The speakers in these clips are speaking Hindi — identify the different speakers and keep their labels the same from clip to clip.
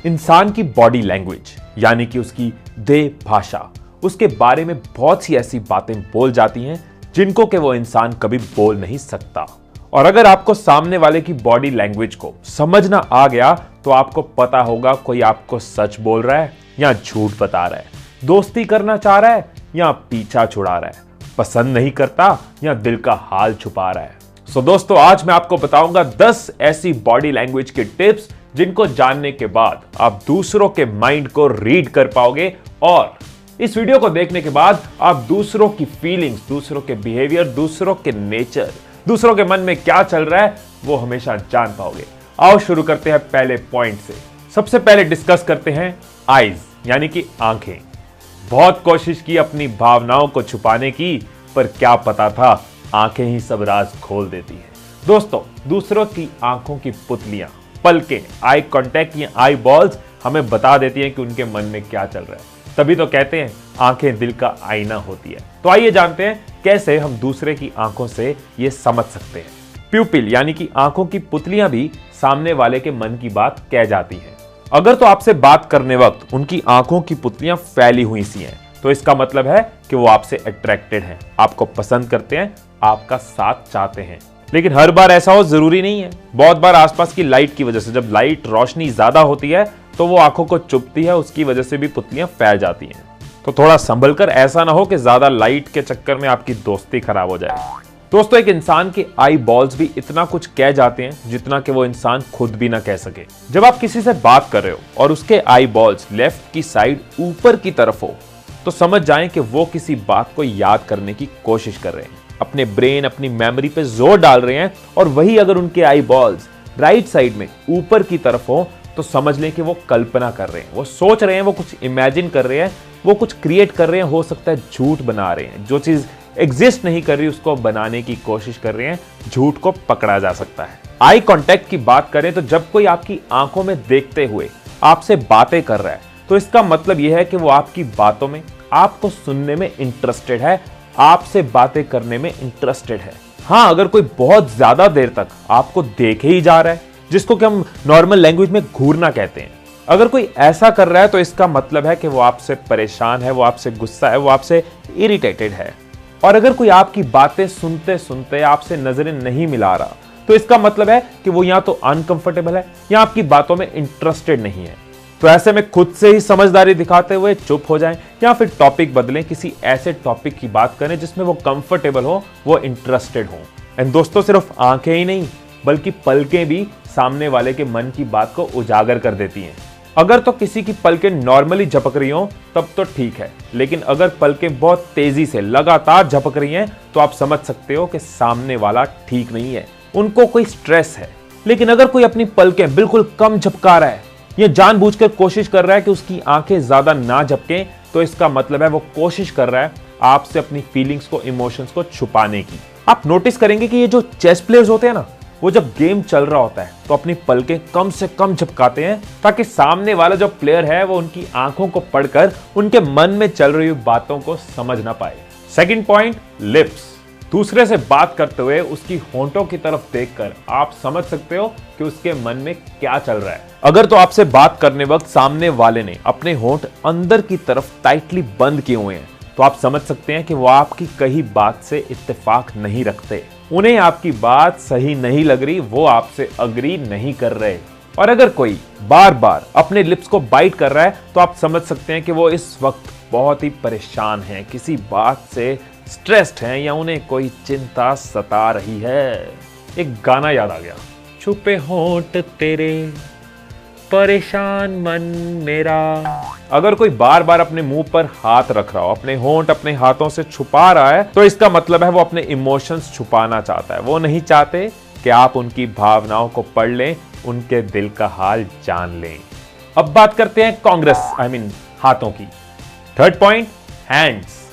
Speaker 1: इंसान की बॉडी लैंग्वेज यानी कि उसकी देह भाषा, उसके बारे में बहुत सी ऐसी बातें बोल जाती हैं जिनको कि वो इंसान कभी बोल नहीं सकता। और अगर आपको सामने वाले की बॉडी लैंग्वेज को समझना आ गया तो आपको पता होगा कोई आपको सच बोल रहा है या झूठ बता रहा है, दोस्ती करना चाह रहा है या पीछा छुड़ा रहा है, पसंद नहीं करता या दिल का हाल छुपा रहा है। सो दोस्तों, आज मैं आपको बताऊंगा 10 ऐसी बॉडी लैंग्वेज के टिप्स जिनको जानने के बाद आप दूसरों के माइंड को रीड कर पाओगे और इस वीडियो को देखने के बाद आप दूसरों की फीलिंग्स, दूसरों के बिहेवियर, दूसरों के नेचर, दूसरों के मन में क्या चल रहा है वो हमेशा जान पाओगे। आओ शुरू करते हैं पहले पॉइंट से। सबसे पहले डिस्कस करते हैं आईज यानी कि आंखें। बहुत कोशिश की अपनी भावनाओं को छुपाने की, पर क्या पता था आंखें ही सब राज खोल देती हैं। दोस्तों, दूसरों की आंखों की पुतलियां, पलकें, आई कांटेक्ट या आई बॉल्स हमें बता देती हैं कि उनके मन में क्या चल रहा है। तभी तो कहते हैं आंखें दिल का आईना होती है। तो आइए जानते हैं कैसे हम दूसरे की आंखों से ये समझ सकते हैं। प्यूपिल यानी कि आंखों की पुतलियां भी सामने वाले के मन की बात कह जाती हैं। अगर तो आपसे बात करने वक्त उनकी आंखों की पुतलियां फैली हुई सी हैं, तो इसका मतलब है कि वो आपसे अट्रैक्टेड हैं, आपको पसंद करते हैं, आपका साथ चाहते हैं। लेकिन हर बार ऐसा हो जरूरी नहीं है। बहुत बार आसपास की लाइट की वजह से, जब लाइट रोशनी ज्यादा होती है तो वो आंखों को चुभती है, उसकी वजह से भी पुतलियां फैल जाती हैं। तो थोड़ा संभल कर, ऐसा ना हो कि ज्यादा लाइट के चक्कर में आपकी दोस्ती खराब हो जाए। दोस्तों, एक इंसान के आई बॉल्स भी इतना कुछ कह जाते हैं जितना कि वो इंसान खुद भी ना कह सके। जब आप किसी से बात कर रहे हो और उसके आई बॉल्स लेफ्ट की साइड ऊपर की तरफ हो, तो समझ जाएं कि वो किसी बात को याद करने की कोशिश कर रहे हैं, अपने ब्रेन, अपनी मेमोरी पे जोर डाल रहे हैं। और वही अगर उनके आई बॉल्स राइट साइड में ऊपर की तरफ हो तो समझ लें कि वो कल्पना कर रहे हैं, वो सोच रहे हैं, वो कुछ इमेजिन कर रहे हैं, वो कुछ क्रिएट कर रहे हैं। हो सकता है झूठ बना रहे हैं, जो चीज एग्जिस्ट नहीं कर रही उसको बनाने की कोशिश कर रहे हैं। झूठ को पकड़ा जा सकता है। आई कांटेक्ट की बात करें तो जब कोई आपकी आंखों में देखते हुए आपसे बातें कर रहा है तो इसका मतलब यह है कि वो आपकी बातों में, आपको सुनने में इंटरेस्टेड है, आपसे बातें करने में इंटरेस्टेड है। हाँ, अगर कोई बहुत ज्यादा देर तक आपको देखे ही जा रहा है, जिसको कि हम नॉर्मल लैंग्वेज में घूरना कहते हैं, अगर कोई ऐसा कर रहा है तो इसका मतलब है कि वो आपसे परेशान है, वो आपसे गुस्सा है, वो आपसे इरिटेटेड है। और अगर कोई आपकी बातें सुनते सुनते आपसे नजरें नहीं मिला रहा तो इसका मतलब है कि वो या तो अनकंफर्टेबल है या आपकी बातों में इंटरेस्टेड नहीं है। तो ऐसे में खुद से ही समझदारी दिखाते हुए चुप हो जाएं या फिर टॉपिक बदलें, किसी ऐसे टॉपिक की बात करें जिसमें वो कंफर्टेबल हो, वो इंटरेस्टेड हो। एंड दोस्तों, सिर्फ आंखें ही नहीं बल्कि पलकें भी सामने वाले के मन की बात को उजागर कर देती हैं। अगर तो किसी की पलकें नॉर्मली झपक रही हो तब तो ठीक है, लेकिन अगर पलकें बहुत तेजी से लगातार झपक रही हैं तो आप समझ सकते हो कि सामने वाला ठीक नहीं है, उनको कोई स्ट्रेस है। लेकिन अगर कोई अपनी पलकें बिल्कुल कम झपका रहा है या जानबूझकर कोशिश कर रहा है कि उसकी आंखें ज्यादा ना झपकें, तो इसका मतलब है वो कोशिश कर रहा है आपसे अपनी फीलिंग्स को, इमोशंस को छुपाने की। आप नोटिस करेंगे कि ये जो चेस प्लेयर्स होते हैं ना, वो जब गेम चल रहा होता है तो अपनी पलकें कम से कम झपकाते हैं ताकि सामने वाला जो प्लेयर है वो उनकी आंखों को पढ़कर उनके मन में चल रही बातों को समझ ना पाए। Second point, lips. दूसरे से बात करते हुए उसकी होंठों की तरफ देखकर आप समझ सकते हो कि उसके मन में क्या चल रहा है। अगर तो आपसे बात करने वक्त सामने वाले ने अपने होंठ अंदर की तरफ टाइटली बंद किए हुए हैं तो आप समझ सकते हैं कि वो आपकी कही बात से इत्तेफाक नहीं रखते, उन्हें आपकी बात सही नहीं लग रही, वो आपसे अग्री नहीं कर रहे। और अगर कोई बार बार अपने लिप्स को बाइट कर रहा है तो आप समझ सकते हैं कि वो इस वक्त बहुत ही परेशान हैं, किसी बात से स्ट्रेस्ड हैं या उन्हें कोई चिंता सता रही है। एक गाना याद आ गया, छुपे होंठ तेरे, परेशान मन मेरा। अगर कोई बार बार अपने मुंह पर हाथ रख रहा हो, अपने होंठ अपने हाथों से छुपा रहा है, तो इसका मतलब है वो अपने इमोशंस छुपाना चाहता है। वो नहीं चाहते कि आप उनकी भावनाओं को पढ़ लें, उनके दिल का हाल जान लें। अब बात करते हैं कांग्रेस, हाथों की। Third point, hands.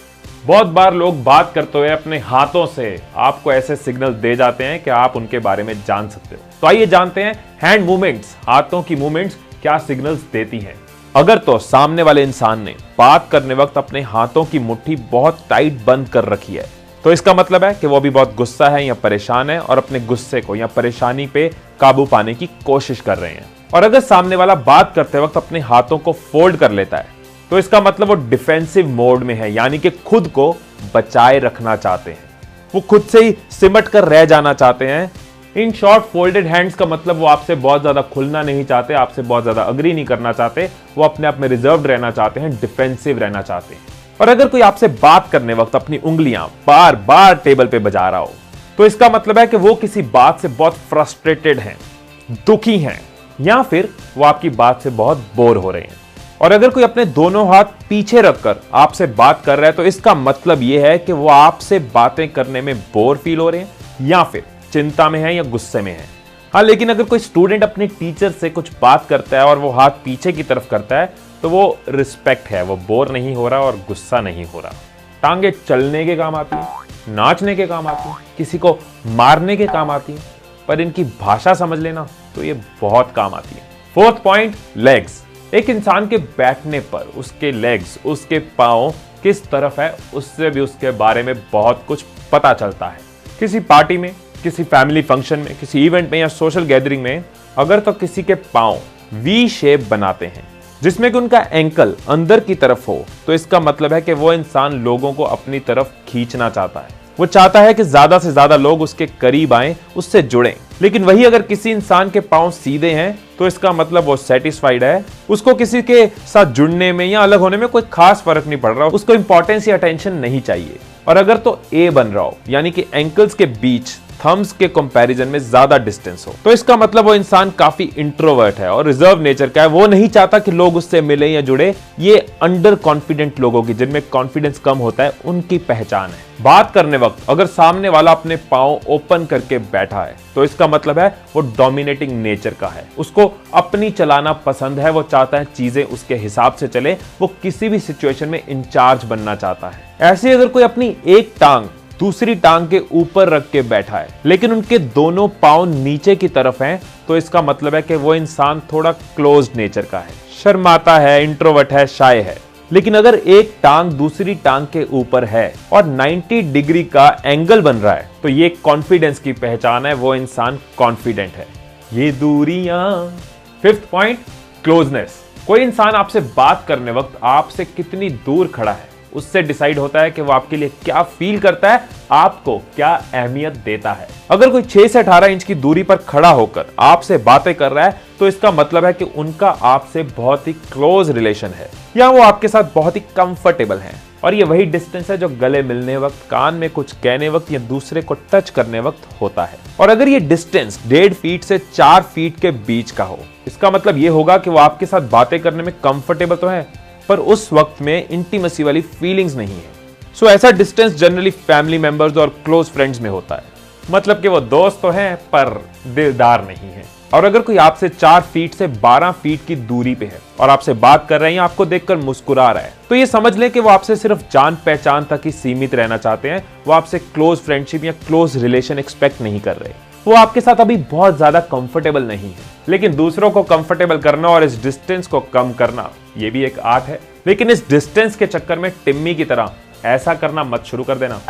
Speaker 1: बहुत बार लोग बात करते हुए अपने हाथों से आपको ऐसे सिग्नल दे जाते हैं कि आप उनके बारे में जान सकते हो। तो आइए जानते हैं हैंड मूवमेंट्स, हाथों की मूवमेंट्स क्या सिग्नल्स देती हैं। अगर तो सामने वाले इंसान ने बात करने वक्त अपने हाथों की मुट्ठी बहुत टाइट बंद कर रखी है तो इसका मतलब है कि वो अभी बहुत गुस्सा है या परेशान है और अपने गुस्से को या परेशानी पे काबू पाने की कोशिश कर रहे हैं। और अगर सामने वाला बात करते वक्त अपने हाथों को फोल्ड कर लेता है तो इसका मतलब वो डिफेंसिव मोड में है, यानी कि खुद को बचाए रखना चाहते हैं, वो खुद से ही सिमट कर रह जाना चाहते हैं। इन शॉर्ट, फोल्डेड हैंड्स का मतलब वो आपसे बहुत ज्यादा खुलना नहीं चाहते, आपसे बहुत ज्यादा अग्री नहीं करना चाहते, वो अपने आप में रिजर्व्ड रहना चाहते हैं, डिफेंसिव रहना चाहते हैं। और अगर कोई आपसे बात करने वक्त अपनी उंगलियां बार बार टेबल पे बजा रहा हो तो इसका मतलब है कि वो किसी बात से बहुत फ्रस्ट्रेटेड हैं, दुखी हैं, या फिर वो आपकी बात से बहुत बोर हो रहे हैं। और अगर कोई अपने दोनों हाथ पीछे रखकर आपसे बात कर रहा है तो इसका मतलब यह है कि वो आपसे बातें करने में बोर फील हो रहे हैं या फिर चिंता में है या गुस्से में है। हाँ, लेकिन अगर कोई स्टूडेंट अपने टीचर से कुछ बात करता है और वो हाथ पीछे की तरफ करता है तो वो रिस्पेक्ट है, वो बोर नहीं हो रहा और गुस्सा नहीं हो रहा। टांगे चलने के काम आती है, नाचने के काम आती है, किसी को मारने के काम आती है, पर इनकी भाषा समझ लेना तो ये बहुत काम आती है। Fourth point, legs. एक इंसान के बैठने पर उसके लेग्स, उसके पांव किस तरफ है, उससे भी उसके बारे में बहुत कुछ पता चलता है। किसी पार्टी में, किसी फैमिली फंक्शन में, किसी इवेंट में या सोशल गैदरिंग में अगर तो किसी के पांव वी शेप बनाते हैं जिसमें कि उनका एंकल अंदर की तरफ हो तो इसका मतलब है कि वो इंसान लोगों को अपनी तरफ खींचना चाहता है, वो चाहता है कि ज्यादा से ज्यादा लोग उसके करीब आएं, उससे जुड़ें। लेकिन वही अगर किसी इंसान के पांव सीधे हैं तो इसका मतलब वो सेटिस्फाइड है, उसको किसी के साथ जुड़ने में या अलग होने में कोई खास फर्क नहीं पड़ रहा, उसको इंपॉर्टेंस या अटेंशन नहीं चाहिए। और अगर तो ए बन रहा हो, यानी कि एंकल्स के बीच थम्स के कंपैरिजन में ज्यादा डिस्टेंस हो, तो इसका मतलब वो इंसान काफी इंट्रोवर्ट है और रिजर्व नेचर का है, वो नहीं चाहता कि लोग उससे मिले या जुड़े। ये अंडर कॉन्फिडेंट लोगों की, जिनमें कॉन्फिडेंस कम होता है, उनकी पहचान है। बात करने वक्त अगर सामने वाला अपने पांव ओपन करके बैठा है तो इसका मतलब है वो डोमिनेटिंग नेचर का है, उसको अपनी चलाना पसंद है, वो चाहता है चीजें उसके हिसाब से चले, वो किसी भी सिचुएशन में इंचार्ज बनना चाहता है। ऐसे अगर कोई अपनी एक टांग दूसरी टांग के ऊपर रख के बैठा है लेकिन उनके दोनों पांव नीचे की तरफ हैं तो इसका मतलब है कि वो इंसान थोड़ा क्लोज्ड नेचर का है, शर्माता है, इंट्रोवर्ट है, शाय है। लेकिन अगर एक टांग दूसरी टांग के ऊपर है और 90 डिग्री का एंगल बन रहा है तो ये कॉन्फिडेंस की पहचान है, वो इंसान कॉन्फिडेंट है। ये दूरियां। Fifth point, closeness. कोई इंसान आपसे बात करने वक्त आपसे कितनी दूर खड़ा है उससे डिसाइड होता है कि वो आपके लिए क्या फील करता है, आपको क्या अहमियत देता है। अगर कोई 6 से 18 इंच की दूरी पर खड़ा होकर आपसे बातें कर रहा है तो इसका मतलब है कि उनका आपसे बहुत ही क्लोज रिलेशन है या वो आपके साथ बहुत ही कंफर्टेबल हैं। और ये वही डिस्टेंस है जो गले मिलने वक्त, कान में कुछ कहने वक्त या दूसरे को टच करने वक्त होता है। और अगर ये डिस्टेंस 1.5 फीट से 4 फीट के बीच का हो, इसका मतलब ये होगा कि वो आपके साथ बातें करने में कंफर्टेबल तो है पर उस वक्त में इंटीमेसी वाली फीलिंग्स नहीं है। सो ऐसा डिस्टेंस जनरली फैमिली मेंबर्स और क्लोज फ्रेंड्स में होता है, मतलब कि वो दोस्त तो हैं पर दिलदार नहीं है। और अगर कोई आपसे 4 फीट से 12 फीट की दूरी पे है और आपसे बात कर रहे हैं या आपको देखकर मुस्कुरा रहा है तो ये समझ लें कि वो आपसे सिर्फ जान पहचान तक ही सीमित रहना चाहते हैं, वो आपसे क्लोज फ्रेंडशिप या क्लोज रिलेशन एक्सपेक्ट नहीं कर रहे, वो आपके साथ अभी बहुत ज्यादा कंफर्टेबल नहीं है। लेकिन दूसरों को कंफर्टेबल करना और इस डिस्टेंस को कम करना ये भी एक आर्ट है। लेकिन इस डिस्टेंस के चक्कर में टिम्मी की तरह ऐसा करना मत शुरू कर देना।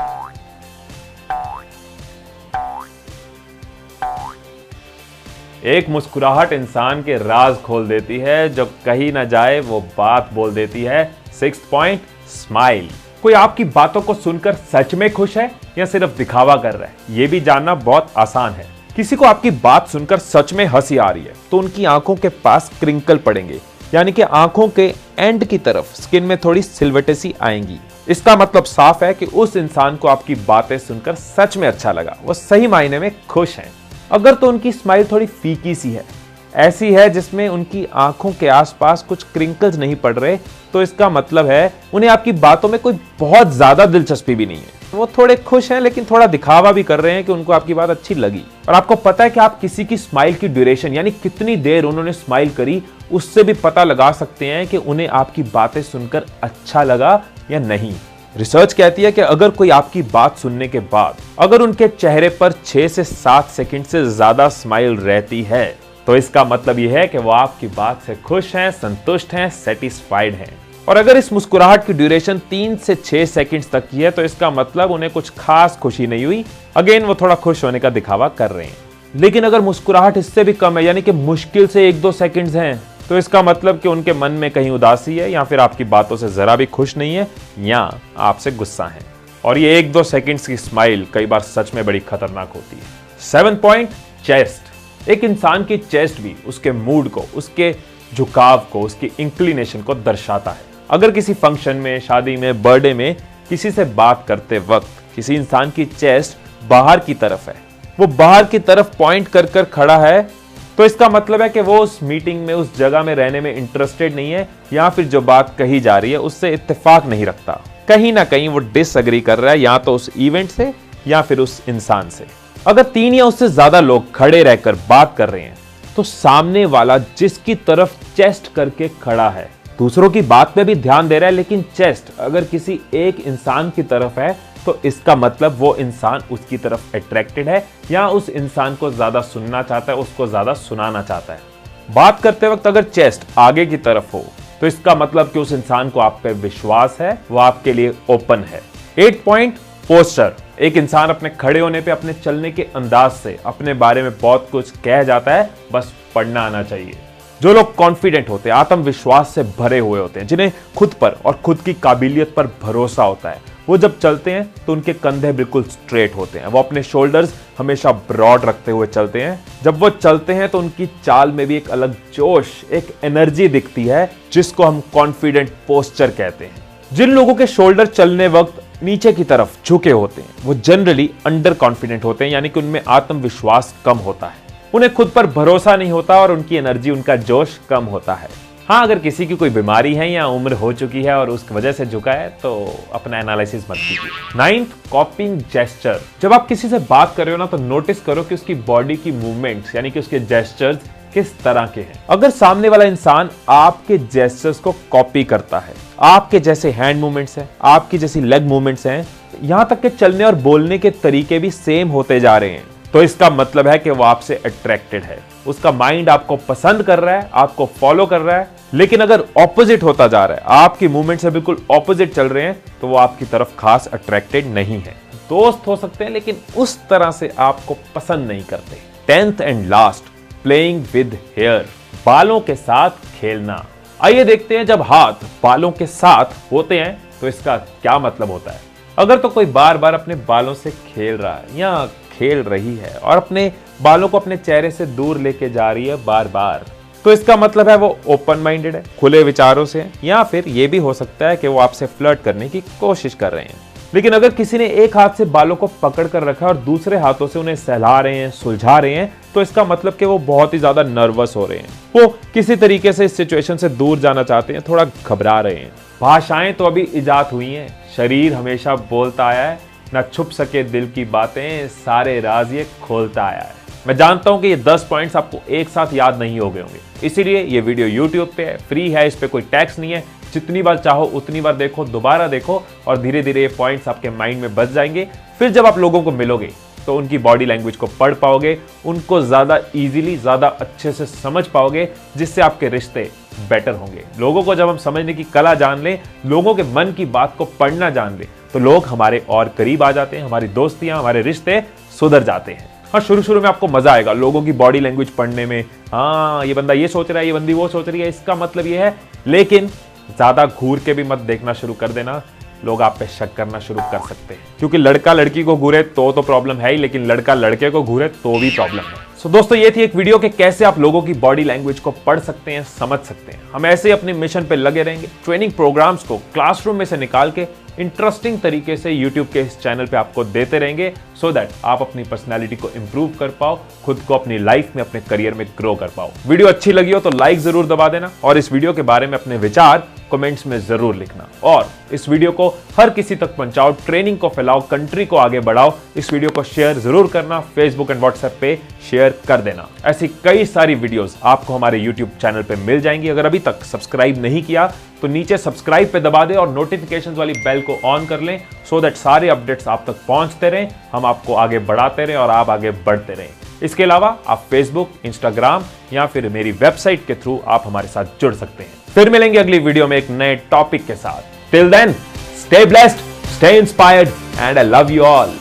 Speaker 1: एक मुस्कुराहट इंसान के राज खोल देती है, जो कहीं ना जाए वो बात बोल देती है। 6th point, smile. कोई आपकी बातों को सुनकर सच में खुश है या सिर्फ दिखावा कर रहा है, ये भी जानना बहुत आसान है। किसी को आपकी बात सुनकर सच में हंसी आ रही है तो उनकी आंखों के पास क्रिंकल पड़ेंगे, यानी कि आंखों के एंड की तरफ स्किन में थोड़ी सिलवटें सी आएंगी। इसका मतलब साफ है कि उस इंसान को आपकी बातें सुनकर सच में अच्छा लगा, वो सही मायने में खुश हैं। अगर तो उनकी स्माइल थोड़ी फीकी सी है, ऐसी है जिसमें उनकी आंखों के आसपास कुछ क्रिंकल्स नहीं पड़ रहे, तो इसका मतलब है उन्हें आपकी बातों में कोई बहुत ज्यादा दिलचस्पी भी नहीं है। वो थोड़े खुश हैं लेकिन थोड़ा दिखावा भी कर रहे हैं कि उनको आपकी बात अच्छी लगी। और आपको पता है कि आप किसी की स्माइल की ड्यूरेशन, यानी कितनी देर उन्होंने स्माइल करी, उससे भी पता लगा सकते हैं कि उन्हें आपकी बातें सुनकर अच्छा लगा या नहीं। रिसर्च कहती है कि अगर कोई आपकी बात सुनने के बाद अगर उनके चेहरे पर 6 से 7 सेकंड से ज्यादा स्माइल रहती है तो इसका मतलब यह है कि वो आपकी बात से खुश हैं, संतुष्ट हैं, सेटिस्फाइड हैं। और अगर इस मुस्कुराहट की ड्यूरेशन 3 से 6 सेकंड्स तक की है तो इसका मतलब उन्हें कुछ खास खुशी नहीं हुई। अगेन वो थोड़ा खुश होने का दिखावा कर रहे हैं। लेकिन अगर मुस्कुराहट इससे भी कम है, यानी कि मुश्किल से 1-2 सेकंड्स हैं, तो इसका मतलब कि उनके मन में कहीं उदासी है, या फिर आपकी बातों से जरा भी खुश नहीं है, या आपसे गुस्सा है। और ये 1-2 सेकंड्स की स्माइल कई बार सच में बड़ी खतरनाक होती है। 7 पॉइंट, चेस्ट। एक इंसान की चेस्ट भी उसके मूड को, उसके झुकाव को, उसकी इंक्लिनेशन को दर्शाता है। अगर किसी फंक्शन में, शादी में, बर्थडे में किसी से बात करते वक्त किसी इंसान की चेस्ट बाहर की तरफ है, वो बाहर की तरफ पॉइंट कर कर खड़ा है, तो इसका मतलब है कि वो उस मीटिंग में, उस जगह में रहने में इंटरेस्टेड नहीं है, या फिर जो बात कही जा रही है उससे इत्तेफाक नहीं रखता। कहीं ना कहीं वो डिसएग्री कर रहा है, या तो उस इवेंट से या फिर उस इंसान से। अगर 3 या उससे ज्यादा लोग खड़े रहकर बात कर रहे हैं, तो सामने वाला जिसकी तरफ चेस्ट करके खड़ा है, दूसरों की बात पे भी ध्यान दे रहा है, लेकिन चेस्ट अगर किसी एक इंसान की तरफ है, तो इसका मतलब वो इंसान उसकी तरफ अट्रैक्टेड है, या उस इंसान को ज्यादा सुनना चाहता है, उसको ज्यादा सुनाना चाहता है। बात करते वक्त अगर चेस्ट आगे की तरफ हो, तो इसका मतलब कि उस इंसान को आप पे विश्वास है, वो आपके लिए ओपन है। 8 पॉइंट, पोस्चर। एक इंसान अपने खड़े होने पे, अपने चलने के अंदाज से अपने बारे में बहुत कुछ कह जाता है, बस पढ़ना आना चाहिए। जो लोग कॉन्फिडेंट होते हैं, आत्मविश्वास से भरे हुए होते हैं, जिन्हें खुद पर और खुद की काबिलियत पर भरोसा होता है, वो जब चलते हैं तो उनके कंधे बिल्कुल स्ट्रेट होते हैं। वो अपने शोल्डर्स हमेशा ब्रॉड रखते हुए चलते हैं। जब वो चलते हैं तो उनकी चाल में भी एक अलग जोश, एक एनर्जी दिखती है, जिसको हम कॉन्फिडेंट पोस्चर कहते हैं। जिन लोगों के शोल्डर चलने वक्त नीचे की तरफ झुके होते हैं, वो जनरली अंडर कॉन्फिडेंट होते हैं, यानी कि उनमें आत्मविश्वास कम होता है, उन्हें खुद पर भरोसा नहीं होता और उनकी एनर्जी, उनका जोश कम होता है। हाँ, अगर किसी की कोई बीमारी है या उम्र हो चुकी है और उस वजह से झुका है, तो अपना एनालिसिस मत कीजिए। 9th, कॉपिंग gesture. जब आप किसी से बात कर रहे हो ना, तो नोटिस करो कि उसकी बॉडी की मूवमेंट्स, यानी कि उसके जेस्चर्स किस तरह के हैं। अगर सामने वाला इंसान आपके जेस्चर्स को कॉपी करता है, आपके जैसे हैंड मूवमेंट्स हैं, आपकी जैसी लेग मूवमेंट्स हैं, यहां तक कि चलने और बोलने के तरीके भी सेम होते जा रहे हैं, तो इसका मतलब है कि वो आपसे अट्रैक्टेड है। उसका माइंड आपको पसंद कर रहा है, आपको फॉलो कर रहा है। लेकिन अगर ऑपोजिट होता जा रहा है, आपकी मूवमेंट से बिल्कुल ऑपोजिट चल रहे हैं, तो वो आपकी तरफ खास अट्रैक्टेड नहीं है। दोस्त हो सकते हैं, लेकिन उस तरह से आपको पसंद नहीं करते। 10th and last, playing with hair. बालों के साथ खेलना। आइए देखते हैं, जब हाथ बालों के साथ होते हैं तो इसका क्या मतलब होता है। अगर तो कोई बार बार अपने बालों से खेल रहा है या खेल रही है और अपने बालों को अपने चेहरे से दूर लेके जा रही है बार बार, तो इसका मतलब है वो ओपन माइंडेड है, खुले विचारों से है, या फिर ये भी हो सकता है कि वो आपसे फ्लर्ट करने की कोशिश कर रहे हैं। लेकिन अगर किसी ने एक हाथ से बालों को पकड़ कर रखा है और दूसरे हाथों से उन्हें सहला रहे हैं, सुलझा रहे हैं, तो इसका मतलब कि वो बहुत ही ज्यादा नर्वस हो रहे हैं, वो किसी तरीके से इस सिचुएशन से दूर जाना चाहते हैं, थोड़ा घबरा रहे हैं। भाषाएं तो अभी इजाद हुई हैं, शरीर हमेशा बोलता आया है, ना छुप सके दिल की बातें, सारे राज ये खोलता आया है। मैं जानता हूं कि ये 10 पॉइंट्स आपको एक साथ याद नहीं हो गए होंगे, इसीलिए ये वीडियो YouTube पे है, फ्री है, इस पे कोई टैक्स नहीं है। जितनी बार चाहो उतनी बार देखो, दोबारा देखो, और धीरे धीरे ये पॉइंट्स आपके माइंड में बस जाएंगे। फिर जब आप लोगों को मिलोगे तो उनकी बॉडी लैंग्वेज को पढ़ पाओगे, उनको ज्यादा इजीली, ज्यादा अच्छे से समझ पाओगे, जिससे आपके रिश्ते बेटर होंगे। लोगों को जब हम समझने की कला जान लें, लोगों के मन की बात को पढ़ना जान लें, तो लोग हमारे और करीब आ जाते हैं, हमारी दोस्तियां, हमारे रिश्ते सुधर जाते हैं। हाँ, शुरू में आपको मजा आएगा लोगों की बॉडी लैंग्वेज पढ़ने में। हाँ, ये बंदा ये सोच रहा है, ये बंदी वो सोच रही है, इसका मतलब ये है। लेकिन ज्यादा घूर के भी मत देखना शुरू कर देना, लोग आप पे शक करना शुरू कर सकते हैं। क्योंकि लड़का लड़की को घूरे तो प्रॉब्लम है ही, लेकिन लड़का लड़के को घूरे तो भी प्रॉब्लम है। सो दोस्तों, ये थी एक वीडियो कि कैसे आप लोगों की बॉडी लैंग्वेज को पढ़ सकते हैं, समझ सकते हैं। हम ऐसे ही अपने मिशन पे लगे रहेंगे, ट्रेनिंग प्रोग्राम्स को क्लासरूम में से निकाल के इंटरेस्टिंग तरीके से यूट्यूब के इस चैनल पे आपको देते रहेंगे, सो दैट आप अपनी पर्सनैलिटी को इंप्रूव कर पाओ, खुद को अपनी लाइफ में, अपने करियर में ग्रो कर पाओ। वीडियो अच्छी लगी हो तो लाइक जरूर दबा देना, और इस वीडियो के बारे में अपने विचार कमेंट्स में जरूर लिखना, और इस वीडियो को हर किसी तक पहुंचाओ, ट्रेनिंग को फैलाओ, कंट्री को आगे बढ़ाओ। इस वीडियो को शेयर जरूर करना, फेसबुक एंड व्हाट्सएप पे शेयर कर देना। ऐसी कई सारी वीडियोस आपको हमारे यूट्यूब चैनल पे मिल जाएंगी। अगर अभी तक सब्सक्राइब नहीं किया तो नीचे सब्सक्राइब पे दबा दे और नोटिफिकेशंस वाली बेल को ऑन कर लें, सो दैट सारे अपडेट्स आप तक पहुंचते रहें, हम आपको आगे बढ़ाते रहें और आप आगे बढ़ते रहें। इसके अलावा आप फेसबुक, इंस्टाग्राम या फिर मेरी वेबसाइट के थ्रू आप हमारे साथ जुड़ सकते हैं। फिर मिलेंगे अगली वीडियो में एक नए टॉपिक के साथ। Till then, stay blessed, stay inspired, and I love you all.